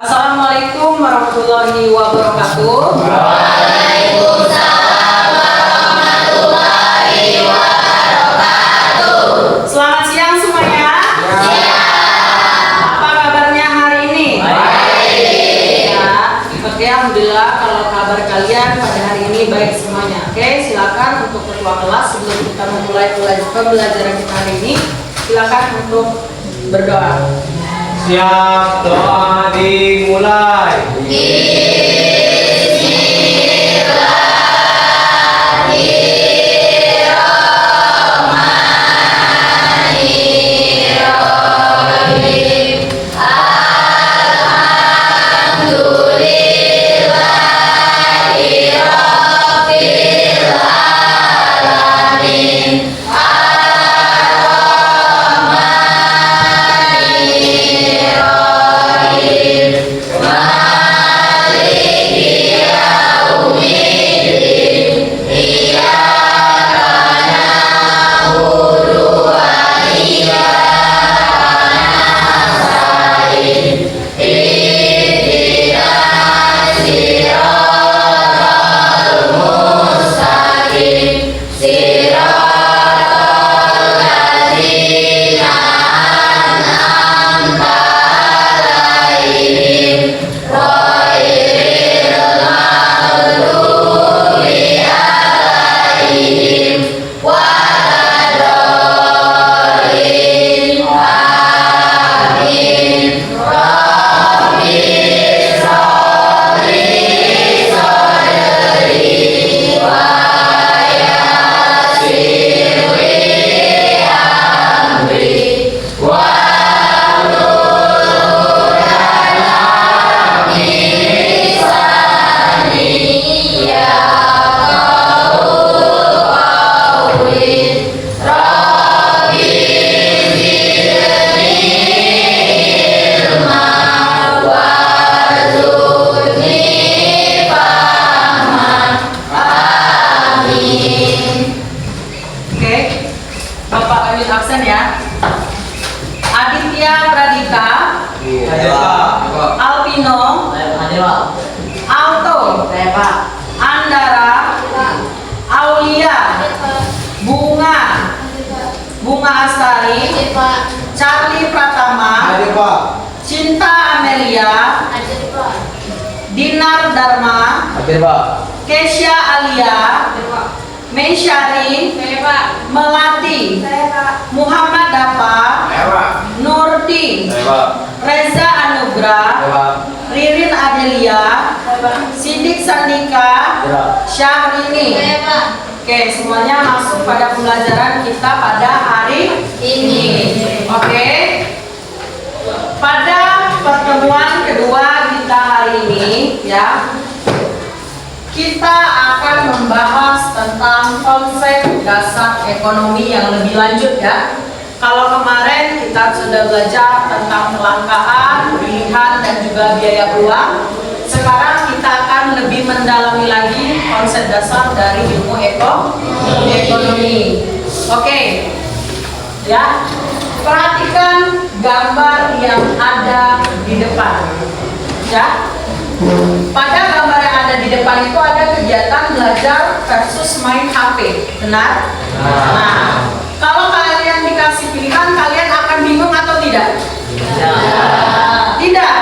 Assalamualaikum warahmatullahi wabarakatuh. Waalaikumsalam warahmatullahi wabarakatuh. Selamat siang semuanya. Apa kabarnya hari ini? Baik. Ya, oke, alhamdulillah kalau kabar kalian pada hari ini baik semuanya. Oke, silakan untuk ketua kelas sebelum kita memulai pembelajaran kita hari ini, silakan untuk berdoa. Siap, doa dimulai. Alto, Andara, Aulia, Bunga Astari, Charlie Pratama, Cinta Amelia, Dinar Dharma, Kesha Alia, Mesyari, Melati, Muhammad Dafa, Nurti, Reza Anugrah, Ririn Adelia, Sidik Sandika, Syahrini. Oke, semuanya masuk pada pembelajaran kita pada hari ini. Oke. Pada pertemuan kedua kita hari ini, ya, kita akan membahas tentang konsep dasar ekonomi yang lebih lanjut, ya. Kalau kemarin kita sudah belajar tentang kelangkaan, pilihan, dan juga biaya peluang, sekarang kita akan lebih mendalami lagi konsep dasar dari ilmu ekonomi. Oke, ya, perhatikan gambar yang ada di depan, ya. Pada gambar yang ada di depan itu ada kegiatan belajar versus main HP, benar? Nah, kalau kalian dikasih pilihan, kalian akan bingung atau tidak? Tidak.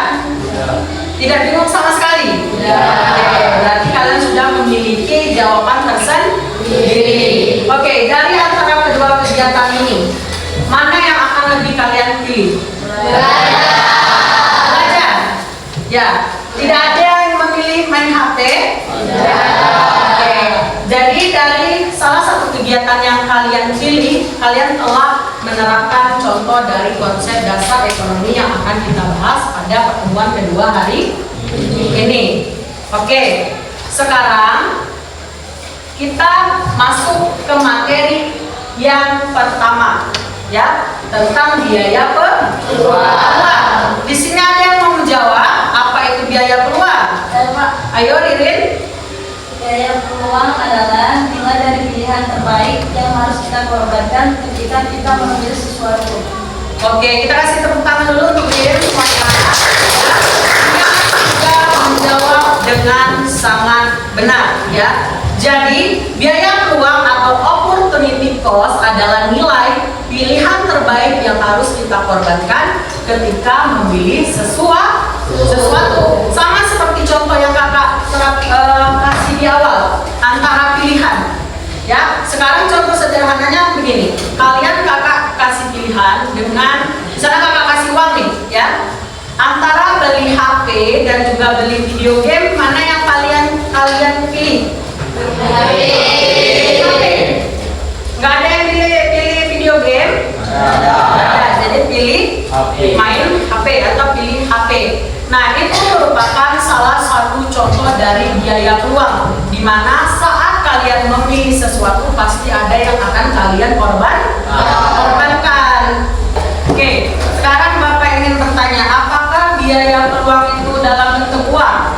Tidak bingung sama sekali. Oke, berarti kalian sudah memiliki jawaban tersendiri. Oke, dari antara kedua kegiatan ini, mana yang akan lebih kalian pilih? Belajar. Ya, tidak ada yang memilih main HP. Oke, jadi dari salah satu kegiatan yang kalian pilih, kalian telah menerapkan contoh dari konsep dasar ekonomi yang akan kita bahas pada pertemuan kedua hari ini. Oke, sekarang kita masuk ke materi yang pertama, ya, tentang biaya peluang. Di sini ada yang mau menjawab apa itu biaya peluang? Ayo, Ririn. Biaya peluang adalah nilai dari pilihan terbaik yang harus kita korbankan ketika kita mengambil sesuatu. Oke, kita kasih tepuk tangan dulu untuk Ririn semuanya. Yang dengan sangat benar ya. Jadi biaya peluang atau opportunity cost adalah nilai pilihan terbaik yang harus kita korbankan ketika memilih sesuatu. Sama seperti contoh yang kakak kasih di awal, antara pilihan. Ya, sekarang contoh sederhananya begini. Kalian kakak kasih pilihan dengan, misalnya kakak kasih uang nih, ya. Antara beli HP dan juga beli video game, mana yang kalian pilih? HP. Nggak ada yang pilih video game? Ada. Jadi pilih main HP atau pilih HP. Nah, itu merupakan salah satu contoh dari biaya peluang, di mana saat kalian memilih sesuatu pasti ada yang akan kalian korbankan. Oke, sekarang Bapak ingin bertanya, apakah biaya peluang itu dalam bentuk uang?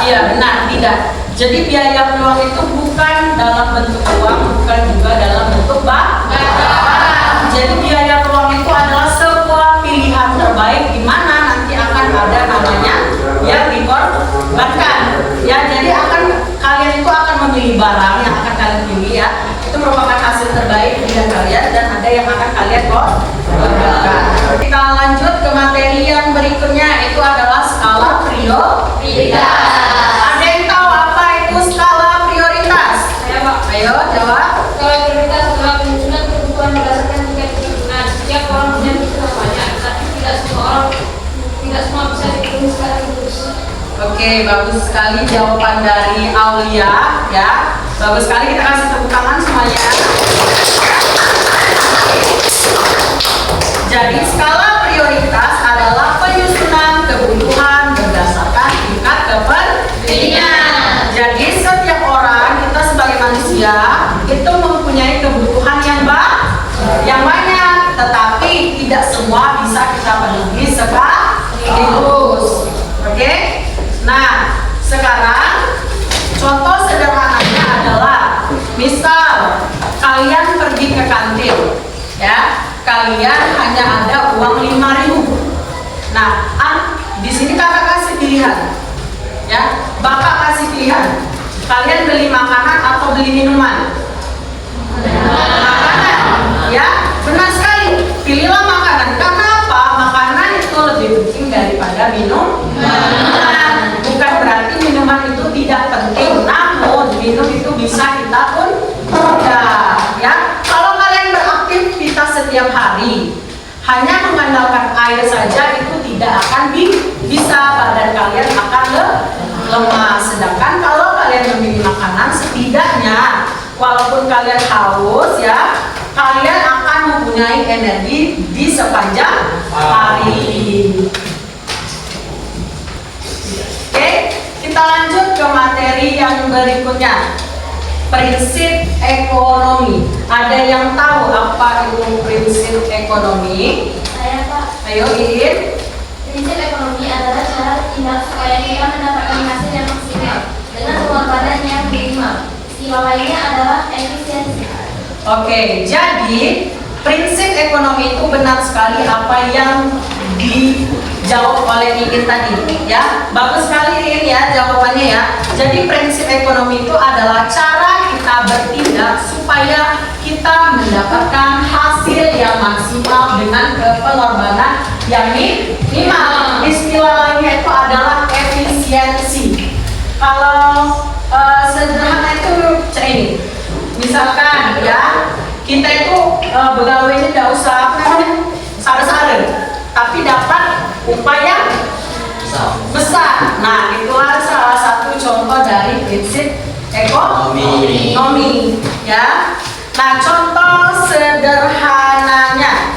Iya, benar, tidak. Jadi biaya peluang itu bukan dalam bentuk uang, bukan juga dalam bentuk barang. Jadi biaya peluang itu adalah sebuah pilihan terbaik di mana nanti akan ada namanya yang dikorbankan. Ya, jadi kalian itu akan memilih barang yang akan kalian pilih ya. Itu merupakan hasil terbaik pilihan kalian dan ada yang akan kalian korbankan. Kita lanjut ke materi yang berikutnya, itu adalah skala prioritas. Ada yang tahu apa itu skala prioritas? Ayo jawab. Skala prioritas adalah penyusunan kebutuhan berdasarkan tingkat kebutuhan. Setiap orang punya kebutuhan banyak, tapi tidak semua bisa dipenuhi secara lurus. Oke, bagus sekali jawaban dari Aulia ya. Bagus sekali, kita kasih tepuk tangan semuanya. Jadi skala prioritas adalah penyusunan kebutuhan berdasarkan tingkat kepentingan. Jadi setiap orang, kita sebagai manusia itu mempunyai kebutuhan yang banyak, tetapi tidak semua bisa kita penuhi sekaligus. Oke? Nah, sekarang contoh sederhananya adalah misal kalian pergi ke kantin ya, kalian hanya ada uang 5.000. Nah, di sini kakak kasih pilihan ya, bapak kasih pilihan, kalian beli makanan atau beli minuman? Makanan ya, benar sekali, pilihlah makanan. Karena apa? Makanan itu lebih penting daripada minuman. Bukan berarti minuman itu tidak penting, namun minum itu bisa kita pun ya. Kalau kalian beraktivitas setiap hari hanya mengandalkan air saja, itu tidak akan bisa, badan kalian akan lemah. Sedangkan kalau kalian memilih makanan, setidaknya walaupun kalian haus ya, kalian akan mempunyai energi di sepanjang hari. Oke, kita lanjut ke materi yang berikutnya. Prinsip ekonomi. Ada yang tahu apa itu prinsip ekonomi? Saya Pak. Ayo Iin. Prinsip ekonomi adalah cara tindak supaya kita mendapatkan hasil yang maksimal dengan pengorbanan yang minimal. Istilah lainnya adalah efisiensi. Oke, jadi prinsip ekonomi itu benar sekali apa yang dijawab oleh Iin tadi ya. Bagus sekali Iin ya jawabannya ya. Jadi prinsip ekonomi itu adalah cara kita bertindak supaya kita mendapatkan hasil yang maksimal dengan pengorbanan yang minimal. Istilah lainnya itu adalah efisiensi. Kalau sederhana itu ini, misalkan ya, kita itu pegawainya tidak usah sare-sare, tapi dapat upaya besar. Nah, itulah salah satu contoh dari prinsip ekonomi ya. Nah, contoh sederhananya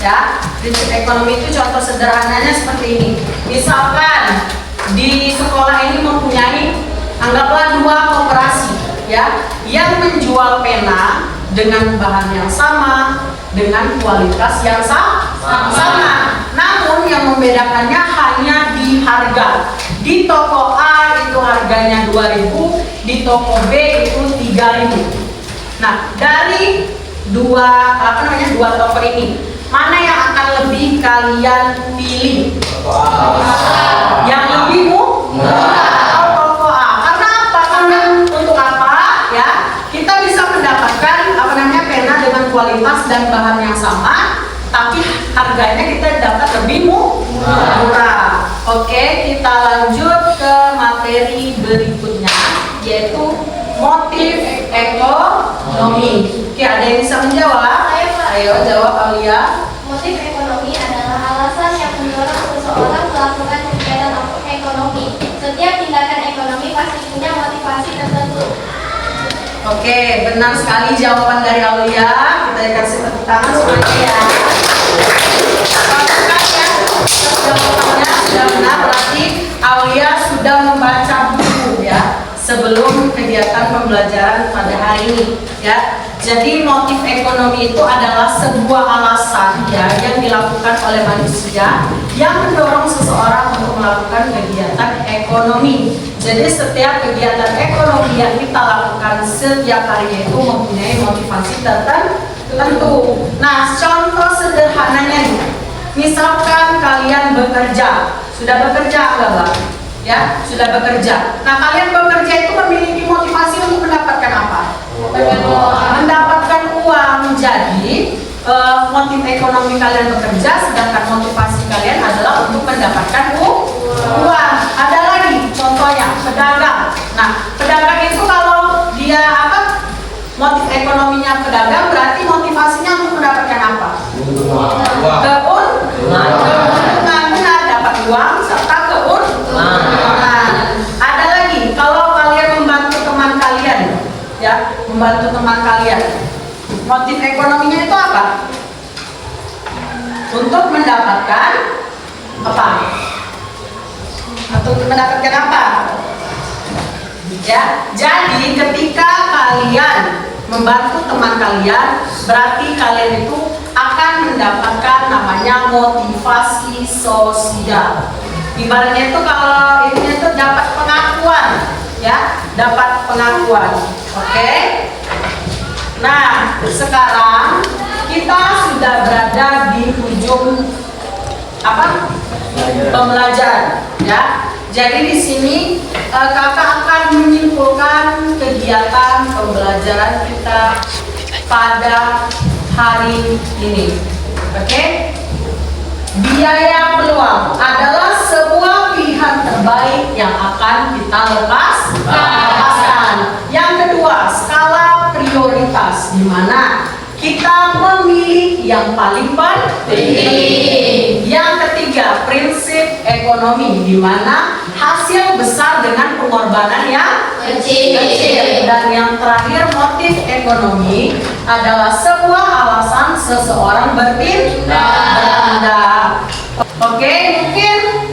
ya, prinsip ekonomi itu contoh sederhananya seperti ini. Misalkan di sekolah ini mempunyai, anggaplah 2 koperasi ya, yang menjual pena dengan bahan yang sama, dengan kualitas yang sama. Namun yang membedakannya hanya di harga. Di toko A itu harganya 2.000, di toko B itu 3.000. Nah, dari dua toko ini, mana yang akan lebih kalian pilih? Yang lebih Oke, ada yang bisa menjawab? Ayo jawab Aulia. Motif ekonomi adalah alasan yang mendorong seseorang melakukan kegiatan ekonomi. Setiap tindakan ekonomi pasti punya motivasi tertentu. Oke, benar sekali jawaban dari Aulia. Kita kasih tepuk tangan semuanya ya. Jawabannya sudah benar, berarti Aulia sudah membaca buku ya sebelum kegiatan pembelajaran pada hari ini ya. Jadi motif ekonomi itu adalah sebuah alasan ya yang dilakukan oleh manusia yang mendorong seseorang untuk melakukan kegiatan ekonomi. Jadi setiap kegiatan ekonomi yang kita lakukan setiap harinya itu mempunyai motivasi tertentu. Nah, contoh sederhananya nih, misalkan kalian bekerja, sudah bekerja enggak Bang? Ya, sudah bekerja. Nah, kalian bekerja itu memiliki motivasi untuk mendapatkan apa? Mendapatkan uang. Jadi motif ekonomi kalian bekerja, sedangkan motivasi kalian adalah untuk mendapatkan uang. Ada lagi contohnya pedagang. Nah, pedagang itu kalau dia apa? Motif ekonominya pedagang berarti motivasinya untuk mendapatkan apa? Keuntungan, benar, dapat uang serta keuntungan. Ada lagi kalau kalian membantu teman kalian, ya, membantu teman kalian. Motif ekonominya itu apa? Untuk mendapatkan apa? Untuk mendapatkan apa? Ya, jadi ketika kalian membantu teman kalian, berarti kalian itu akan mendapatkan namanya motivasi sosial. Ibaratnya itu kalau ini itu dapat pengakuan, ya, dapat pengakuan. Oke. Nah, sekarang kita sudah berada di ujung apa? Pembelajaran, ya. Jadi di sini kakak akan menyimpulkan kegiatan pembelajaran kita pada hari ini. Oke? Biaya peluang adalah sebuah pilihan terbaik yang akan kita lepaskan. Yang kedua, skala prioritas, di mana kita memilih yang paling penting. Yang ketiga, prinsip ekonomi, di mana hasil besar dengan pengorbanan yang kecil. Dan yang terakhir, motif ekonomi adalah sebuah alasan seseorang bertindak. Oke, mungkin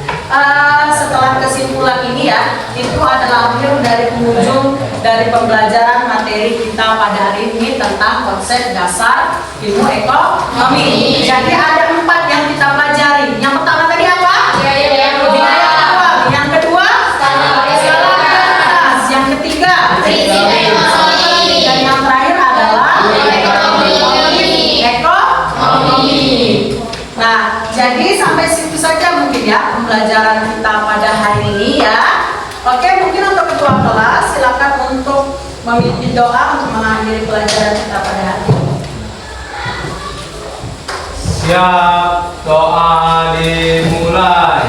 setelah kesimpulan ini ya, itu adalah akhir dari penghujung dari pembelajaran materi kita pada hari ini tentang konsep dasar ilmu ekonomi. Jadi ada 4 yang kita pelajari. Yang pertama tadi apa? Biaya peluang. Yang kedua, skala prioritas. Yang ketiga, prinsip ekonomi. Dan yang terakhir adalah ekonomi. Nah, jadi sampai situ saja mungkin ya pembelajaran kita pada hari ini ya. Oke, mungkin untuk ketua kelas silakan untuk memimpin doa untuk mengakhiri pelajaran kita pada hari ini. Siap, doa dimulai.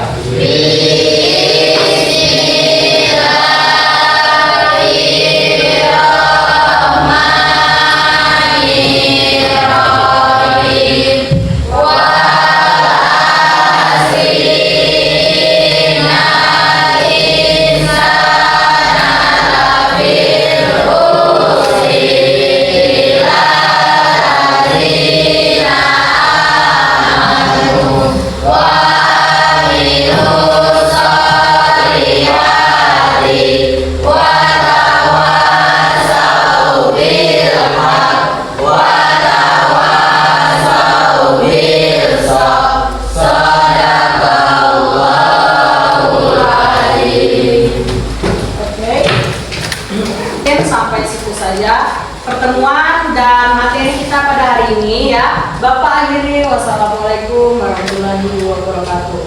Sampai situ saja pertemuan dan materi kita pada hari ini ya. Bapak akhiri, wassalamualaikum warahmatullahi wabarakatuh.